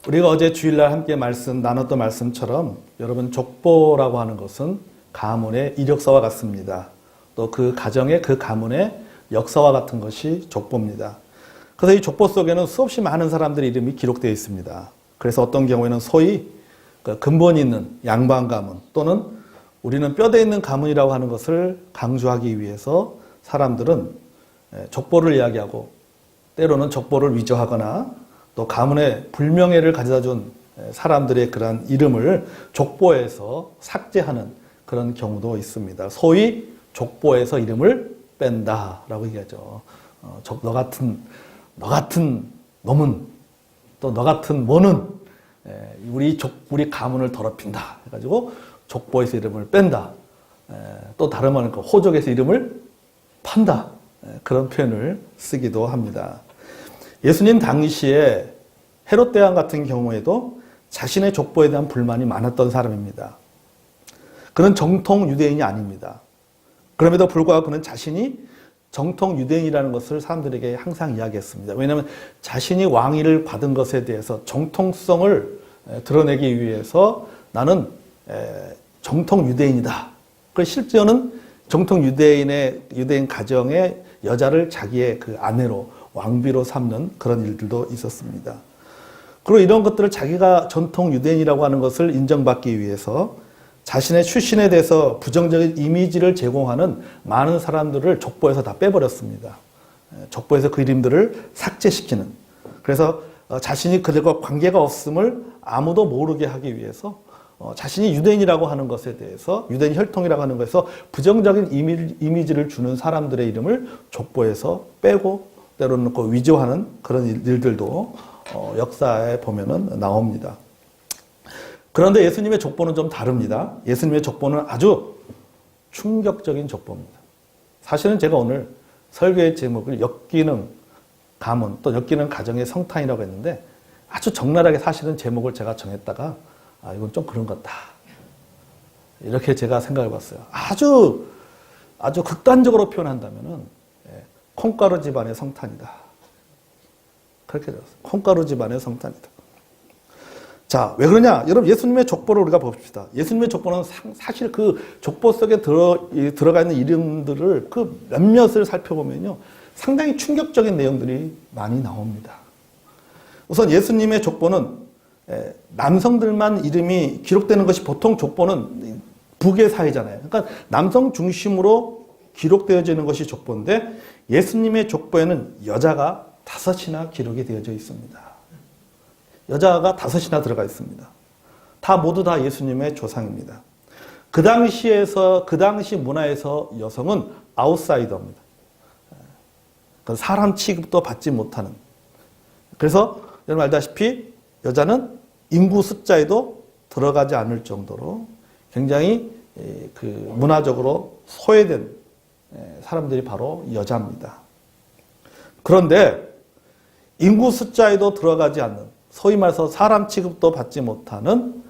우리가 어제 주일날 함께 나눴던 말씀처럼 여러분 족보라고 하는 것은 가문의 이력서와 같습니다. 또 그 가정의 그 가문의 역사와 같은 것이 족보입니다. 그래서 이 족보 속에는 수없이 많은 사람들의 이름이 기록되어 있습니다. 그래서 어떤 경우에는 소위 근본이 있는 양반 가문 또는 우리는 뼈대 있는 가문이라고 하는 것을 강조하기 위해서 사람들은 족보를 이야기하고 때로는 족보를 위조하거나 또 가문의 불명예를 가져다 준 사람들의 그러한 이름을 족보에서 삭제하는 그런 경우도 있습니다. 소위 족보에서 이름을 뺀다라고 얘기하죠. 너 같은 놈은 또 너 같은 뭐는 우리 가문을 더럽힌다 해가지고 족보에서 이름을 뺀다. 또 다른 말은 호족에서 이름을 판다. 그런 표현을 쓰기도 합니다. 예수님 당시에 헤롯 대왕 같은 경우에도 자신의 족보에 대한 불만이 많았던 사람입니다. 그는 정통 유대인이 아닙니다. 그럼에도 불구하고 그는 자신이 정통 유대인이라는 것을 사람들에게 항상 이야기했습니다. 왜냐하면 자신이 왕위를 받은 것에 대해서 정통성을 드러내기 위해서 나는 정통 유대인이다. 그래서 실제로는 정통 유대인 가정의 여자를 자기의 그 아내로 왕비로 삼는 그런 일들도 있었습니다. 그리고 이런 것들을 자기가 전통 유대인이라고 하는 것을 인정받기 위해서 자신의 출신에 대해서 부정적인 이미지를 제공하는 많은 사람들을 족보에서 다 빼버렸습니다. 족보에서 그 이름들을 삭제시키는. 그래서 자신이 그들과 관계가 없음을 아무도 모르게 하기 위해서 자신이 유대인이라고 하는 것에 대해서 유대인 혈통이라고 하는 것에서 부정적인 이미지를 주는 사람들의 이름을 족보에서 빼고 때로는 위조하는 그런 일들도 역사에 보면은 나옵니다. 그런데 예수님의 족보는 좀 다릅니다. 예수님의 족보는 아주 충격적인 족보입니다. 사실은 제가 오늘 설교의 제목을 엮이는 가문 또 엮이는 가정의 성탄이라고 했는데 아주 적나라하게 사실은 제목을 제가 정했다가 이건 좀 그런 것 같다. 이렇게 제가 생각해 봤어요. 아주 극단적으로 표현한다면은 콩가루 집안의 성탄이다. 그렇게 되었어요. 콩가루 집안의 성탄이다. 자, 왜 그러냐? 여러분, 예수님의 족보를 우리가 봅시다. 예수님의 족보는 사실 그 족보 속에 들어가 있는 이름들을 그 몇몇을 살펴보면요. 상당히 충격적인 내용들이 많이 나옵니다. 우선 예수님의 족보는 남성들만 이름이 기록되는 것이 보통 족보는 북의 사회잖아요. 그러니까 남성 중심으로 기록되어지는 것이 족보인데 예수님의 족보에는 여자가 5이나 기록이 되어져 있습니다. 여자가 5이나 들어가 있습니다. 모두 다 예수님의 조상입니다. 그 당시 문화에서 여성은 아웃사이더입니다. 사람 취급도 받지 못하는. 그래서 여러분 알다시피 여자는 인구 숫자에도 들어가지 않을 정도로 굉장히 문화적으로 소외된 사람들이 바로 여자입니다. 그런데 인구 숫자에도 들어가지 않는 소위 말해서 사람 취급도 받지 못하는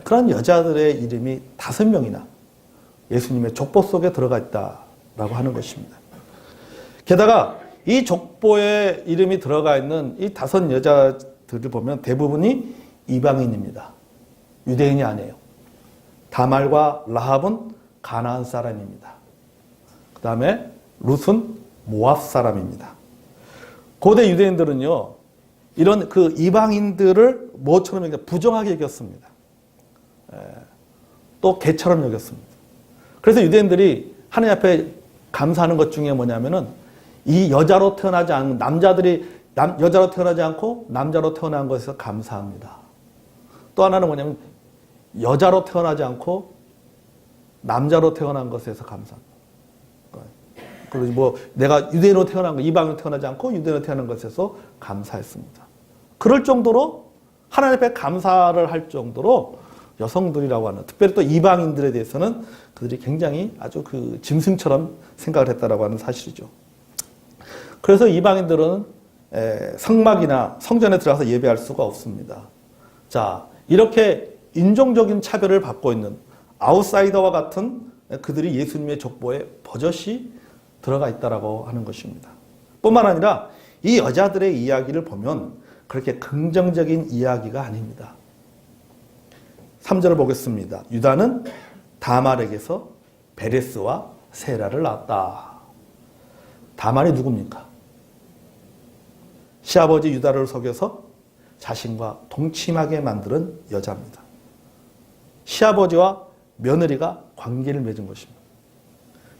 그런 여자들의 이름이 5명이나 예수님의 족보 속에 들어가 있다라고 하는 것입니다. 게다가 이 족보에 이름이 들어가 있는 이 5 여자들을 보면 대부분이 이방인입니다. 유대인이 아니에요. 다말과 라합은 가나안 사람입니다. 그 다음에 룻은 모압 사람입니다. 고대 유대인들은요, 이런 그 이방인들을 뭐처럼 부정하게 여겼습니다. 또 개처럼 여겼습니다. 그래서 유대인들이 하나님 앞에 감사하는 것 중에 뭐냐면은 이 여자로 태어나지 않은 남자들이 여자로 태어나지 않고 남자로 태어난 것에서 감사합니다. 또 하나는 뭐냐면 여자로 태어나지 않고 남자로 태어난 것에서 감사합니다. 그리고 내가 유대인으로 태어난 거, 이방인으로 태어나지 않고 유대인으로 태어난 것에서 감사했습니다. 그럴 정도로 하나님 앞에 감사를 할 정도로 여성들이라고 하는, 특별히 또 이방인들에 대해서는 그들이 굉장히 아주 짐승처럼 생각을 했다라고 하는 사실이죠. 그래서 이방인들은 성막이나 성전에 들어가서 예배할 수가 없습니다. 자, 이렇게 인종적인 차별을 받고 있는 아웃사이더와 같은 그들이 예수님의 족보에 버젓이 들어가 있다라고 하는 것입니다. 뿐만 아니라 이 여자들의 이야기를 보면 그렇게 긍정적인 이야기가 아닙니다. 3절을 보겠습니다. 유다는 다말에게서 베레스와 세라를 낳았다. 다말이 누굽니까? 시아버지 유다를 속여서 자신과 동침하게 만드는 여자입니다. 시아버지와 며느리가 관계를 맺은 것입니다.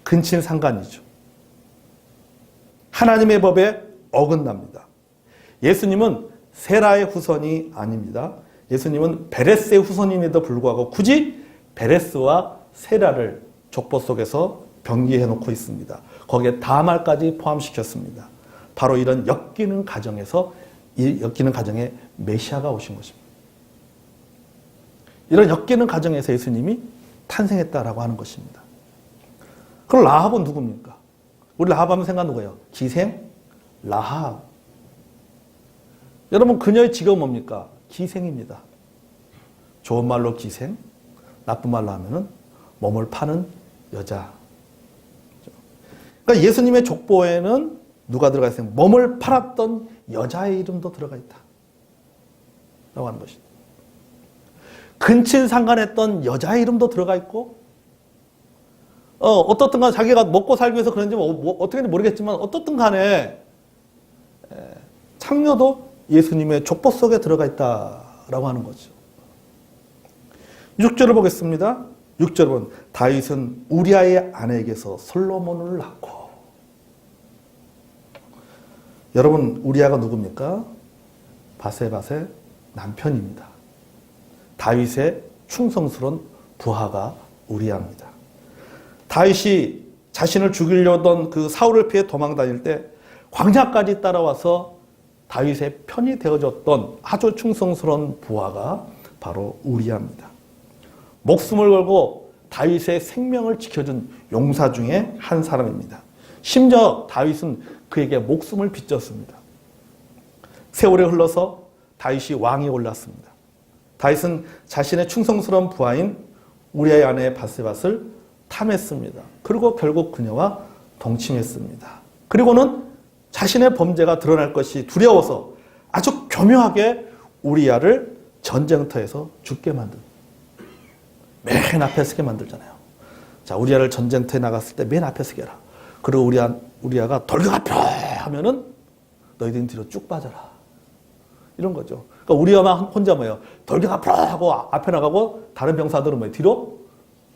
근친상간이죠. 하나님의 법에 어긋납니다. 예수님은 세라의 후손이 아닙니다. 예수님은 베레스의 후손임에도 불구하고 굳이 베레스와 세라를 족보 속에서 병기해 놓고 있습니다. 거기에 다말까지 포함시켰습니다. 바로 이런 엮이는 가정에서 이 엮이는 가정에 메시아가 오신 것입니다. 이런 엮이는 가정에서 예수님이 탄생했다라고 하는 것입니다. 그럼 라합은 누굽니까? 우리 라합 하면 생각 누구예요? 기생? 라합. 여러분 그녀의 직업은 뭡니까? 기생입니다. 좋은 말로 기생, 나쁜 말로 하면은 몸을 파는 여자. 그러니까 예수님의 족보에는 누가 들어가 있어요? 몸을 팔았던 여자의 이름도 들어가 있다. 라고 하는 것이죠. 근친상간했던 여자의 이름도 들어가 있고, 어떻든 간에 자기가 먹고 살기 위해서 그런지 어떻게는 모르겠지만, 어떻든 간에 창녀도 예수님의 족보 속에 들어가 있다라고 하는 거죠. 6절을 보겠습니다. 6절은 다윗은 우리아의 아내에게서 솔로몬을 낳고. 여러분 우리아가 누굽니까? 바세바의 남편입니다. 다윗의 충성스러운 부하가 우리아입니다. 다윗이 자신을 죽이려던 그 사울을 피해 도망 다닐 때 광야까지 따라와서 다윗의 편이 되어줬던 아주 충성스러운 부하가 바로 우리아입니다. 목숨을 걸고 다윗의 생명을 지켜준 용사 중에 한 사람입니다. 심지어 다윗은 그에게 목숨을 빚졌습니다. 세월이 흘러서 다윗이 왕이 올랐습니다. 다윗은 자신의 충성스러운 부하인 우리아의 아내 바세밧을 탐했습니다. 그리고 결국 그녀와 동침했습니다. 그리고는 자신의 범죄가 드러날 것이 두려워서 아주 교묘하게 우리아를 전쟁터에서 죽게 만든, 맨 앞에 서게 만들잖아요. 자, 우리아를 전쟁터에 나갔을 때 맨 앞에 서게 해라. 그리고 우리아가 돌격 앞에 하면은 너희들은 뒤로 쭉 빠져라. 이런 거죠. 그러니까 우리아만 혼자 뭐예요? 돌격 앞에 하고 앞에 나가고 다른 병사들은 뭐예요? 뒤로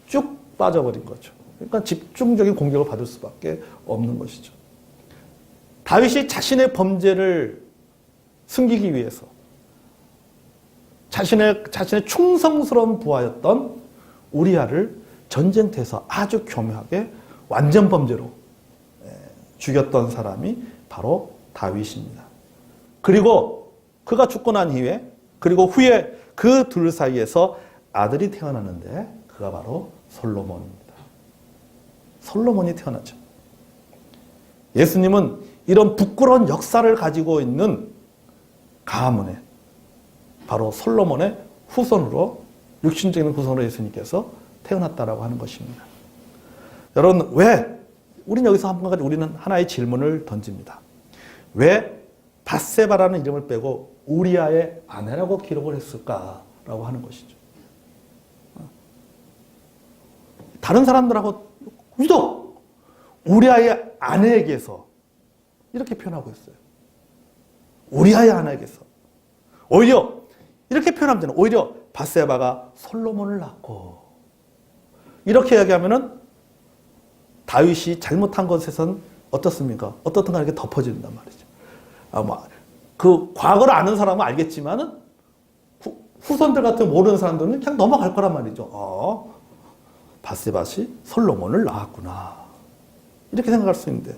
쭉 빠져버린 거죠. 그러니까 집중적인 공격을 받을 수밖에 없는 것이죠. 다윗이 자신의 범죄를 숨기기 위해서 자신의 충성스러운 부하였던 우리아를 전쟁터에서 아주 교묘하게 완전 범죄로 죽였던 사람이 바로 다윗입니다. 그리고 그가 죽고 난 이후에, 그리고 후에 그 둘 사이에서 아들이 태어나는데 그가 바로 솔로몬입니다. 솔로몬이 태어나죠. 예수님은 이런 부끄러운 역사를 가지고 있는 가문에 바로 솔로몬의 후손으로, 육신적인 후손으로 예수님께서 태어났다라고 하는 것입니다. 여러분, 왜 우리는 여기서 한 가지 우리는 하나의 질문을 던집니다. 왜 밧세바라는 이름을 빼고 우리아의 아내라고 기록을 했을까라고 하는 것이죠. 다른 사람들하고 유독 우리아의 아내에게서 이렇게 표현하고 있어요. 우리아의 아내에게서. 오히려 이렇게 표현하면 되는, 오히려 밧세바가 솔로몬을 낳고, 이렇게 이야기하면은 다윗이 잘못한 것에선 어떻습니까? 어떻든가 이렇게 덮어진단 말이죠. 그 과거를 아는 사람은 알겠지만은 후손들 같은 모르는 사람들은 그냥 넘어갈 거란 말이죠. 밧세바시 솔로몬을 낳았구나. 이렇게 생각할 수 있는데,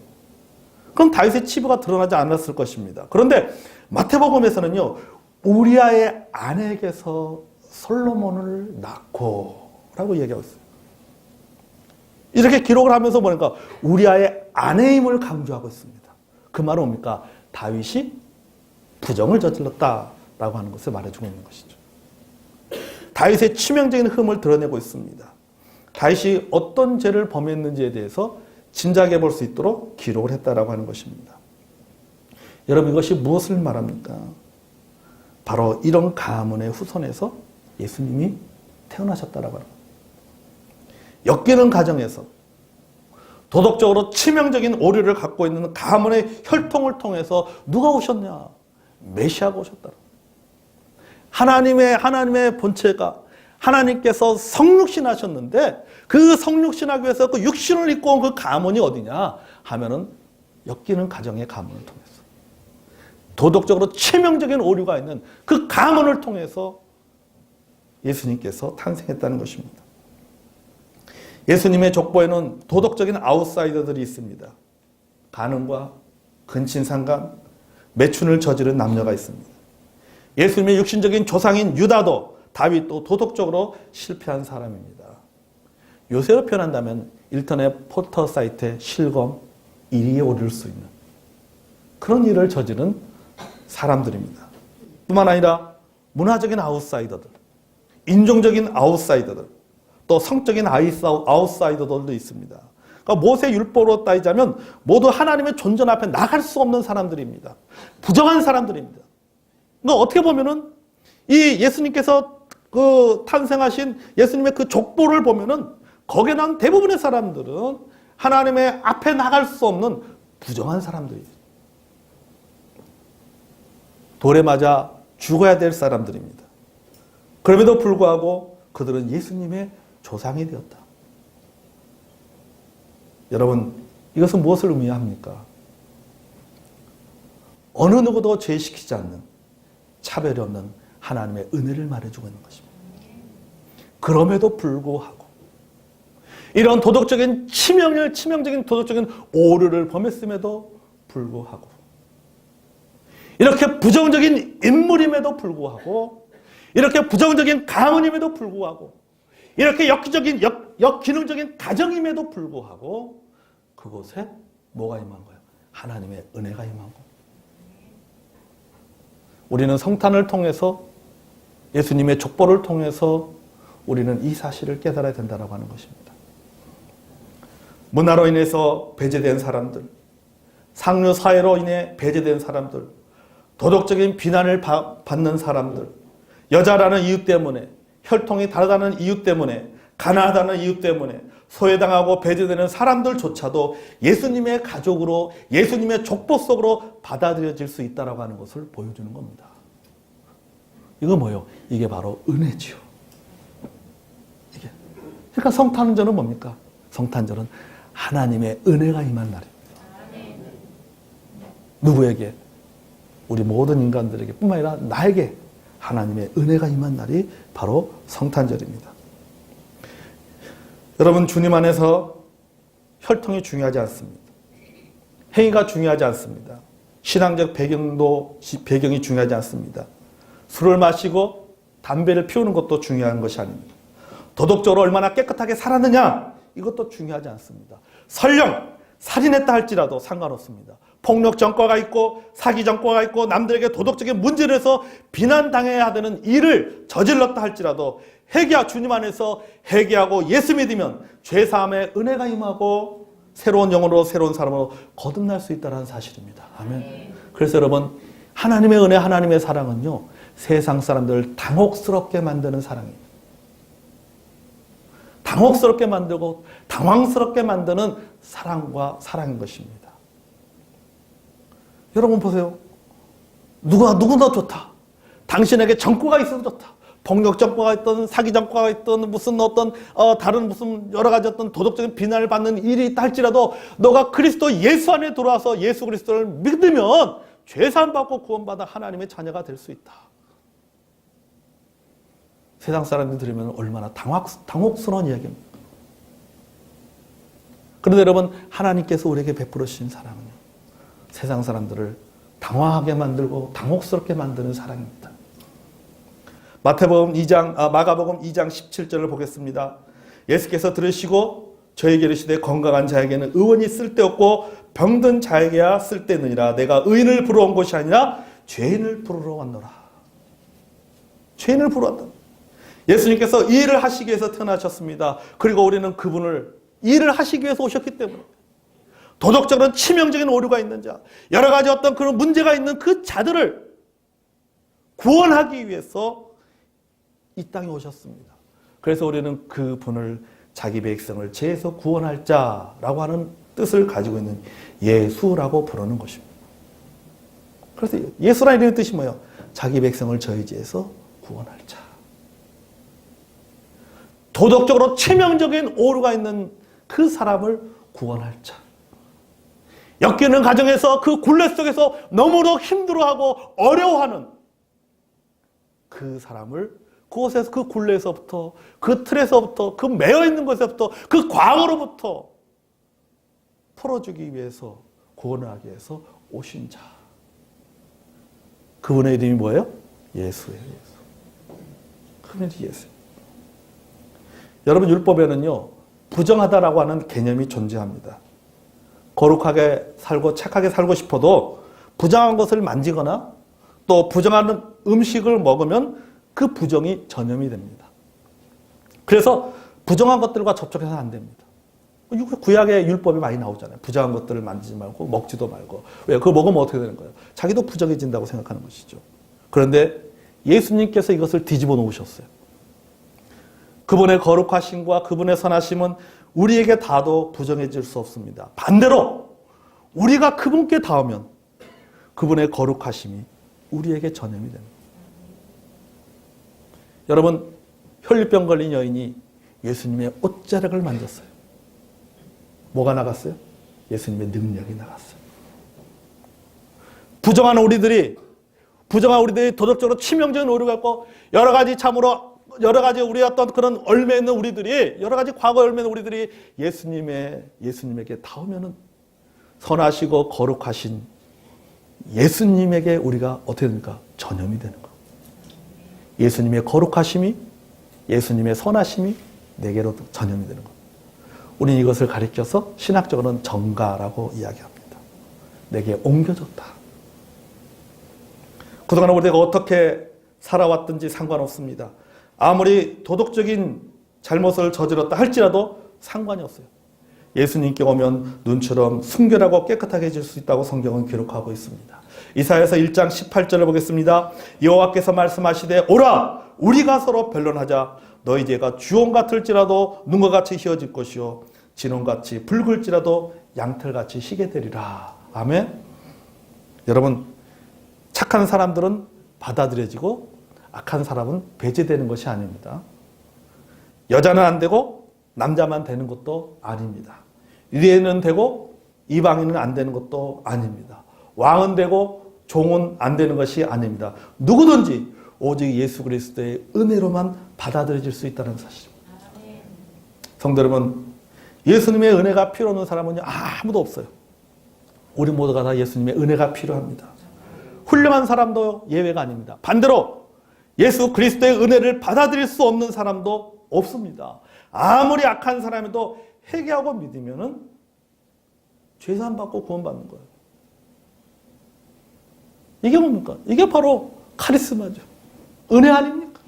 그럼 다윗의 치부가 드러나지 않았을 것입니다. 그런데 마태복음에서는요, 우리아의 아내에게서 솔로몬을 낳고 라고 얘기하고 있어요. 이렇게 기록을 하면서 보니까 우리아의 아내임을 강조하고 있습니다. 그 말은 뭡니까? 다윗이 부정을 저질렀다라고 하는 것을 말해주고 있는 것이죠. 다윗의 치명적인 흠을 드러내고 있습니다. 다윗이 어떤 죄를 범했는지에 대해서 짐작해 볼 수 있도록 기록을 했다라고 하는 것입니다. 여러분, 이것이 무엇을 말합니까? 바로 이런 가문의 후손에서 예수님이 태어나셨다라고 합니다. 엮이는 가정에서 도덕적으로 치명적인 오류를 갖고 있는 가문의 혈통을 통해서 누가 오셨냐? 메시아가 오셨다. 하나님의 본체가 하나님께서 성육신하셨는데 그 성육신하기 위해서 그 육신을 입고 온 그 가문이 어디냐 하면은 엮이는 가정의 가문을 통해서 도덕적으로 치명적인 오류가 있는 그 가문을 통해서 예수님께서 탄생했다는 것입니다. 예수님의 족보에는 도덕적인 아웃사이더들이 있습니다. 간음과 근친상간, 매춘을 저지른 남녀가 있습니다. 예수님의 육신적인 조상인 유다도 다윗도 도덕적으로 실패한 사람입니다. 요새로 표현한다면 인터넷 포털 사이트의 실검 1위에 오를 수 있는 그런 일을 저지른 사람들입니다. 뿐만 아니라 문화적인 아웃사이더들, 인종적인 아웃사이더들, 또 성적인 아웃사이더들도 있습니다. 그러니까 모세 율법으로 따지자면 모두 하나님의 존전 앞에 나갈 수 없는 사람들입니다. 부정한 사람들입니다. 그러니까 어떻게 보면은 이 예수님께서 그 탄생하신 예수님의 그 족보를 보면은 거기에 나온 대부분의 사람들은 하나님의 앞에 나갈 수 없는 부정한 사람들이에요. 돌에 맞아 죽어야 될 사람들입니다. 그럼에도 불구하고 그들은 예수님의 조상이 되었다. 여러분, 이것은 무엇을 의미합니까? 어느 누구도 죄시키지 않는 차별이 없는 하나님의 은혜를 말해주고 있는 것입니다. 그럼에도 불구하고 이런 도덕적인 치명적인 도덕적인 오류를 범했음에도 불구하고 이렇게 부정적인 인물임에도 불구하고 이렇게 부정적인 가문임에도 불구하고 이렇게 역기능적인 가정임에도 불구하고 그곳에 뭐가 임한 거예요? 하나님의 은혜가 임한 거예요. 우리는 성탄을 통해서 예수님의 족보를 통해서 우리는 이 사실을 깨달아야 된다고 하는 것입니다. 문화로 인해서 배제된 사람들, 상류 사회로 인해 배제된 사람들, 도덕적인 비난을 받는 사람들, 여자라는 이유 때문에, 혈통이 다르다는 이유 때문에, 가난하다는 이유 때문에 소외당하고 배제되는 사람들조차도 예수님의 가족으로, 예수님의 족보 속으로 받아들여질 수 있다고 하는 것을 보여주는 겁니다. 이거 뭐예요? 이게 바로 은혜지요. 이게. 그러니까 성탄절은 뭡니까? 성탄절은 하나님의 은혜가 임한 날입니다. 누구에게? 우리 모든 인간들에게 뿐만 아니라 나에게 하나님의 은혜가 임한 날이 바로 성탄절입니다. 여러분, 주님 안에서 혈통이 중요하지 않습니다. 행위가 중요하지 않습니다. 신앙적 배경이 중요하지 않습니다. 술을 마시고 담배를 피우는 것도 중요한 것이 아닙니다. 도덕적으로 얼마나 깨끗하게 살았느냐, 이것도 중요하지 않습니다. 설령 살인했다 할지라도 상관없습니다. 폭력 전과가 있고 사기 전과가 있고 남들에게 도덕적인 문제를 해서 비난당해야 되는 일을 저질렀다 할지라도 주님 안에서 회개하고 예수 믿으면 죄사함의 은혜가 임하고 새로운 영혼으로 새로운 사람으로 거듭날 수 있다는 사실입니다. 아멘. 그래서 여러분, 하나님의 은혜, 하나님의 사랑은요, 세상 사람들을 당혹스럽게 만드는 사랑입니다. 당혹스럽게 만들고 당황스럽게 만드는 사랑인 것입니다. 여러분 보세요. 누구나 좋다. 당신에게 정과가 있어도 좋다. 폭력 정과가 있든 사기 정과가 있든 무슨 다른 무슨 여러 가지 도덕적인 비난을 받는 일이 있다 할지라도 너가 그리스도 예수 안에 들어와서 예수 그리스도를 믿으면 죄사함 받고 구원받아 하나님의 자녀가 될 수 있다. 세상 사람들이 들으면 얼마나 당혹스러운 이야기입니까? 그런데 여러분, 하나님께서 우리에게 베풀어 주신 사랑은요, 세상 사람들을 당황하게 만들고 당혹스럽게 만드는 사랑입니다. 마가복음 2장 17절을 보겠습니다. 예수께서 들으시고 저에게 이르시되 건강한 자에게는 의원이 쓸데없고 병든 자에게야 쓸데있느니라. 내가 의인을 부르러 온 것이 아니라 죄인을 부르러 왔노라. 죄인을 부르러 왔다. 예수님께서 이 일을 하시기 위해서 태어나셨습니다. 그리고 우리는 그분을 이 일을 하시기 위해서 오셨기 때문에 도덕적으로는 치명적인 오류가 있는 자, 여러 가지 그런 문제가 있는 그 자들을 구원하기 위해서 이 땅에 오셨습니다. 그래서 우리는 그 분을 자기 백성을 죄에서 구원할 자라고 하는 뜻을 가지고 있는 예수라고 부르는 것입니다. 그래서 예수라는 이름의 뜻이 뭐예요? 자기 백성을 저희 죄에서 구원할 자. 도덕적으로 치명적인 오류가 있는 그 사람을 구원할 자. 엮이는 가정에서 그 굴레 속에서 너무도 힘들어하고 어려워하는 그 사람을 그곳에서 그 굴레에서부터 그 틀에서부터 그 매어있는 것에서부터 그 과거로부터 풀어주기 위해서 구원을 하기 위해서 오신 자. 그분의 이름이 뭐예요? 예수예요. 예수. 그분이 예수. 여러분 율법에는요 부정하다라고 하는 개념이 존재합니다. 거룩하게 살고 착하게 살고 싶어도 부정한 것을 만지거나 또 부정한 음식을 먹으면 그 부정이 전염이 됩니다. 그래서 부정한 것들과 접촉해서는 안 됩니다. 구약의 율법이 많이 나오잖아요. 부정한 것들을 만지지 말고 먹지도 말고. 왜? 그거 먹으면 어떻게 되는 거예요? 자기도 부정해진다고 생각하는 것이죠. 그런데 예수님께서 이것을 뒤집어 놓으셨어요. 그분의 거룩하심과 그분의 선하심은 우리에게 닿아도 부정해질 수 없습니다. 반대로 우리가 그분께 닿으면 그분의 거룩하심이 우리에게 전염이 됩니다. 여러분 혈류병 걸린 여인이 예수님의 옷자락을 만졌어요. 뭐가 나갔어요? 예수님의 능력이 나갔어요. 부정한 우리들이 도덕적으로 치명적인 오류가 있고 여러 가지 우리 어떤 그런 얼매 있는 우리들이 여러 가지 과거 얼매 있는 우리들이 예수님에게 닿으면은 선하시고 거룩하신 예수님에게 우리가 어떻게 됩니까? 전염이 되는 거예요. 예수님의 거룩하심이 예수님의 선하심이 내게로 전염이 되는 거예요. 우리는 이것을 가리켜서 신학적으로는 정가라고 이야기합니다. 내게 옮겨졌다. 그동안 우리가 어떻게 살아왔든지 상관없습니다. 아무리 도덕적인 잘못을 저질렀다 할지라도 상관이 없어요. 예수님께 오면 눈처럼 순결하고 깨끗하게 해질 수 있다고 성경은 기록하고 있습니다. 이사야서 1장 18절을 보겠습니다. 여호와께서 말씀하시되 오라 우리가 서로 변론하자. 너희 죄가 주홍 같을지라도 눈과 같이 희어질 것이요 진홍같이 붉을지라도 양털같이 희게 되리라. 아멘. 여러분 착한 사람들은 받아들여지고 악한 사람은 배제되는 것이 아닙니다. 여자는 안 되고 남자만 되는 것도 아닙니다. 유대인은 되고 이방인은 안 되는 것도 아닙니다. 왕은 되고 종은 안 되는 것이 아닙니다. 누구든지 오직 예수 그리스도의 은혜로만 받아들여질 수 있다는 사실입니다. 성도 여러분, 예수님의 은혜가 필요 없는 사람은 아무도 없어요. 우리 모두가 다 예수님의 은혜가 필요합니다. 훌륭한 사람도 예외가 아닙니다. 반대로 예수 그리스도의 은혜를 받아들일 수 없는 사람도 없습니다. 아무리 악한 사람이도 회개하고 믿으면은 죄사함 받고 구원받는 거예요. 이게 뭡니까? 이게 바로 카리스마죠. 은혜 아닙니까?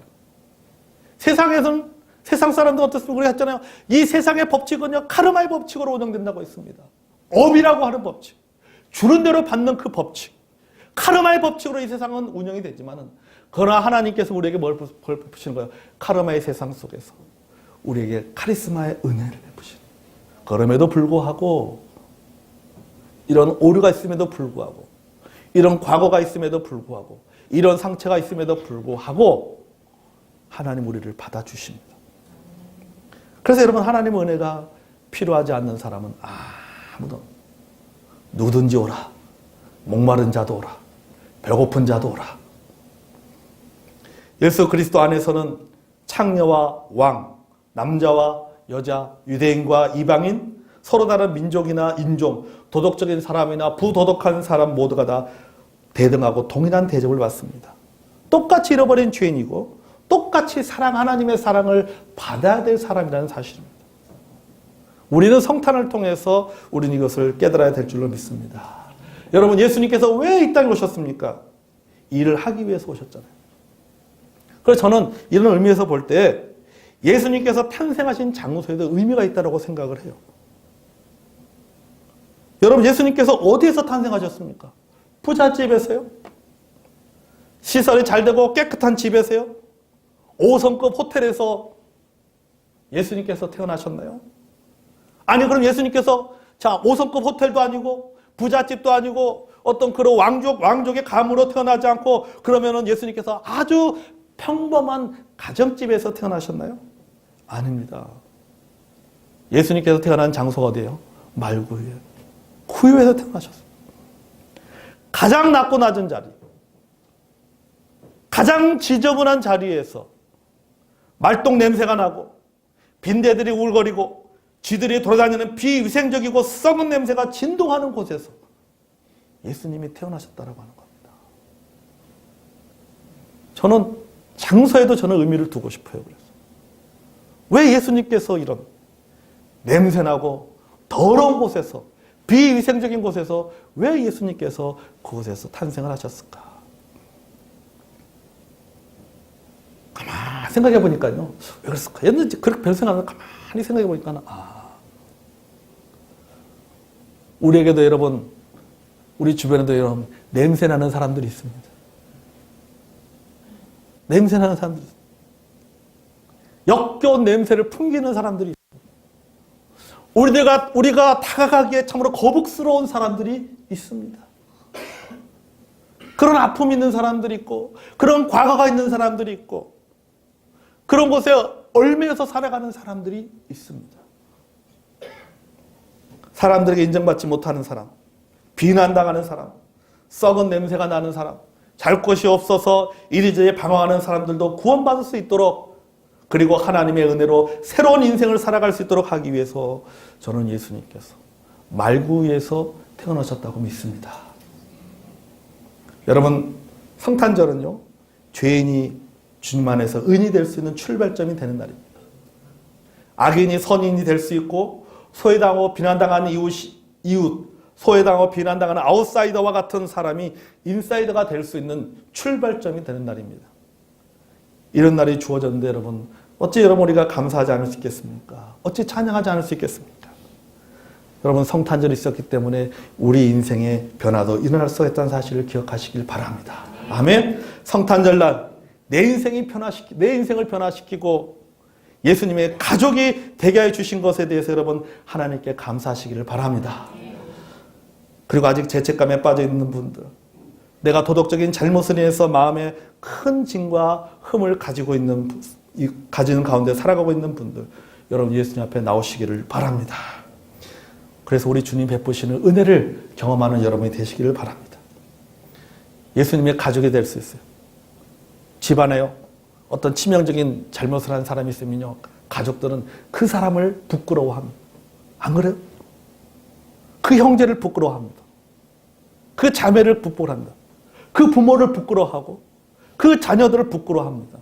세상에서는 세상 사람들 어떻습니까? 우리가 했잖아요. 이 세상의 법칙은요 카르마의 법칙으로 운영된다고 했습니다. 업이라고 하는 법칙, 주는 대로 받는 그 법칙, 카르마의 법칙으로 이 세상은 운영이 되지만은 그러나 하나님께서 우리에게 뭘 베푸시는 거예요? 카르마의 세상 속에서 우리에게 카리스마의 은혜를 베푸시는. 그럼에도 불구하고 이런 오류가 있음에도 불구하고 이런 과거가 있음에도 불구하고 이런 상처가 있음에도 불구하고 하나님 우리를 받아주십니다. 그래서 여러분 하나님의 은혜가 필요하지 않는 사람은 아무도 누구든지 오라. 목마른 자도 오라. 배고픈 자도 오라. 예수 그리스도 안에서는 창녀와 왕, 남자와 여자, 유대인과 이방인, 서로 다른 민족이나 인종, 도덕적인 사람이나 부도덕한 사람 모두가 다 대등하고 동일한 대접을 받습니다. 똑같이 잃어버린 죄인이고 똑같이 하나님의 사랑을 받아야 될 사람이라는 사실입니다. 우리는 성탄을 통해서 우리는 이것을 깨달아야 될 줄로 믿습니다. 여러분 예수님께서 왜 이 땅에 오셨습니까? 일을 하기 위해서 오셨잖아요. 그래서 저는 이런 의미에서 볼 때 예수님께서 탄생하신 장소에도 의미가 있다고 생각을 해요. 여러분 예수님께서 어디에서 탄생하셨습니까? 부잣집에서요? 시설이 잘 되고 깨끗한 집에서요? 5성급 호텔에서 예수님께서 태어나셨나요? 아니, 그럼 예수님께서 5성급 호텔도 아니고 부잣집도 아니고 어떤 그런 왕족의 가문으로 태어나지 않고 그러면은 예수님께서 아주 평범한 가정집에서 태어나셨나요? 아닙니다. 예수님께서 태어난 장소가 어디예요? 말구유에. 구유에서 태어나셨어요. 가장 낮고 낮은 자리, 가장 지저분한 자리에서 말똥 냄새가 나고 빈대들이 울거리고 쥐들이 돌아다니는 비위생적이고 썩은 냄새가 진동하는 곳에서 예수님이 태어나셨다라고 하는 겁니다. 저는 장소에도 저는 의미를 두고 싶어요. 그래서 왜 예수님께서 이런 냄새나고 더러운 곳에서 비위생적인 곳에서 왜 예수님께서 그곳에서 탄생을 하셨을까? 가만히 생각해 보니까요. 왜 그랬을까? 옛날에 그렇게 별 생각을 가만히 생각해 보니까 우리에게도 여러분, 우리 주변에도 여러분 냄새나는 사람들이 있습니다. 냄새나는 사람들이 있습니다. 역겨운 냄새를 풍기는 사람들이 있습니다. 우리가 다가가기에 참으로 거북스러운 사람들이 있습니다. 그런 아픔이 있는 사람들이 있고 그런 과거가 있는 사람들이 있고 그런 곳에 얽매여서 살아가는 사람들이 있습니다. 사람들에게 인정받지 못하는 사람, 비난당하는 사람, 썩은 냄새가 나는 사람, 잘 곳이 없어서 이리저리 방황하는 사람들도 구원받을 수 있도록 그리고 하나님의 은혜로 새로운 인생을 살아갈 수 있도록 하기 위해서 저는 예수님께서 말구유에서 태어나셨다고 믿습니다. 여러분, 성탄절은요, 죄인이 주님 안에서 의인이 될 수 있는 출발점이 되는 날입니다. 악인이 선인이 될 수 있고 소외당하고 비난당하는 이웃, 소외당하고 비난당하는 아웃사이더와 같은 사람이 인사이더가 될 수 있는 출발점이 되는 날입니다. 이런 날이 주어졌는데 여러분, 어찌 여러분 우리가 감사하지 않을 수 있겠습니까? 어찌 찬양하지 않을 수 있겠습니까? 여러분, 성탄절이 있었기 때문에 우리 인생의 변화도 일어날 수 있다는 사실을 기억하시길 바랍니다. 아멘. 성탄절날 내 인생을 변화시키고 예수님의 가족이 되게 해 주신 것에 대해서 여러분 하나님께 감사하시기를 바랍니다. 그리고 아직 죄책감에 빠져 있는 분들, 내가 도덕적인 잘못을 인해서 마음에 큰 짐과 흠을 가지는 가운데 살아가고 있는 분들, 여러분 예수님 앞에 나오시기를 바랍니다. 그래서 우리 주님 베푸시는 은혜를 경험하는 여러분이 되시기를 바랍니다. 예수님의 가족이 될 수 있어요. 집안에요, 어떤 치명적인 잘못을 한 사람이 있으면요, 가족들은 그 사람을 부끄러워합니다. 안 그래요? 그 형제를 부끄러워합니다. 그 자매를 부끄러워합니다. 그 부모를 부끄러워하고 그 자녀들을 부끄러워합니다.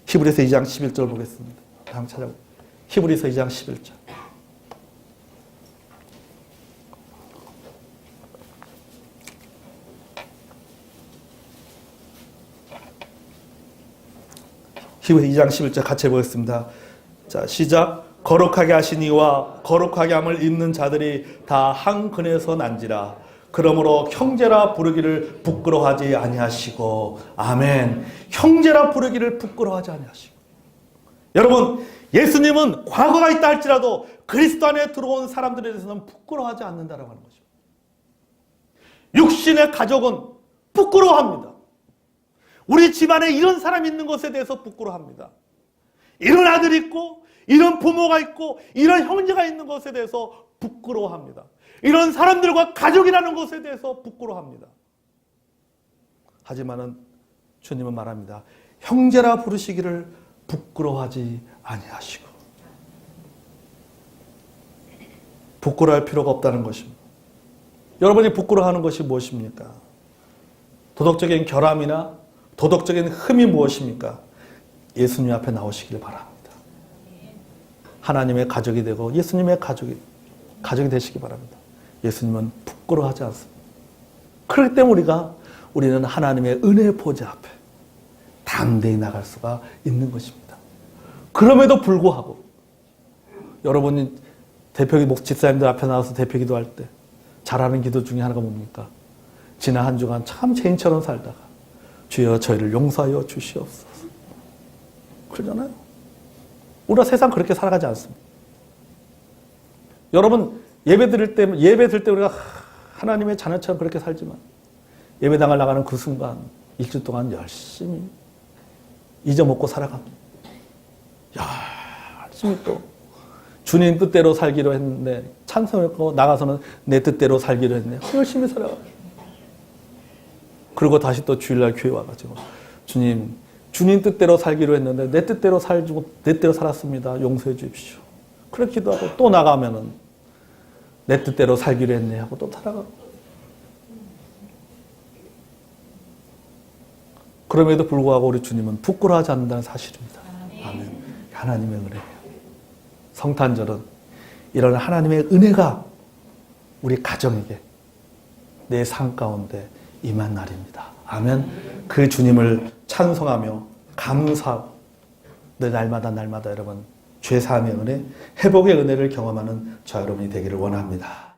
히브리서 2장 11절 보겠습니다. 다음 찾아보세요. 히브리서 2장 11절. 히브리 2장 11절 같이 보겠습니다. 자, 시작. 거룩하게 하신 이와 거룩하게 함을 입는 자들이 다 한 근에서 난지라. 그러므로 형제라 부르기를 부끄러워하지 아니하시고. 아멘. 형제라 부르기를 부끄러워하지 아니하시고. 여러분, 예수님은 과거가 있다 할지라도 그리스도 안에 들어온 사람들에 대해서는 부끄러워하지 않는다라고 하는 거죠. 육신의 가족은 부끄러워합니다. 우리 집안에 이런 사람이 있는 것에 대해서 부끄러워합니다. 이런 아들이 있고 이런 부모가 있고 이런 형제가 있는 것에 대해서 부끄러워합니다. 이런 사람들과 가족이라는 것에 대해서 부끄러워합니다. 하지만은 주님은 말합니다. 형제라 부르시기를 부끄러워하지 아니하시고. 부끄러워할 필요가 없다는 것입니다. 여러분이 부끄러워하는 것이 무엇입니까? 도덕적인 결함이나 도덕적인 흠이 무엇입니까? 예수님 앞에 나오시길 바랍니다. 하나님의 가족이 되고 예수님의 가족이 되시기 바랍니다. 예수님은 부끄러워하지 않습니다. 그렇기 때문에 우리는 하나님의 은혜의 보좌 앞에 담대히 나갈 수가 있는 것입니다. 그럼에도 불구하고 여러분이 집사님들 앞에 나와서 대표 기도할 때 잘하는 기도 중에 하나가 뭡니까? 지난 한 주간 참 죄인처럼 살다가 주여 저희를 용서하여 주시옵소서. 그러잖아요. 우리가 세상 그렇게 살아가지 않습니다. 여러분 예배 드릴 때 우리가 하나님의 자녀처럼 그렇게 살지만 예배당을 나가는 그 순간 일주일 동안 열심히 잊어먹고 살아갑니다. 열심히 또 주님 뜻대로 살기로 했는데 찬송했고 나가서는 내 뜻대로 살기로 했네. 열심히 살아가요. 그리고 다시 또 주일날 교회 와가지고 주님 뜻대로 살기로 했는데 내 뜻대로 내 뜻대로 살았습니다. 용서해 주십시오. 그렇게 기도하고 또 나가면은 내 뜻대로 살기로 했네 하고 또 살아가고. 그럼에도 불구하고 우리 주님은 부끄러워하지 않는다는 사실입니다. 아멘. 하나님의 은혜예요. 성탄절은 이런 하나님의 은혜가 우리 가정에게 내 삶 가운데 임한 날입니다. 아멘. 그 주님을 찬송하며 감사하고 늘 날마다 여러분 죄사함의 은혜, 회복의 은혜를 경험하는 저 여러분이 되기를 원합니다.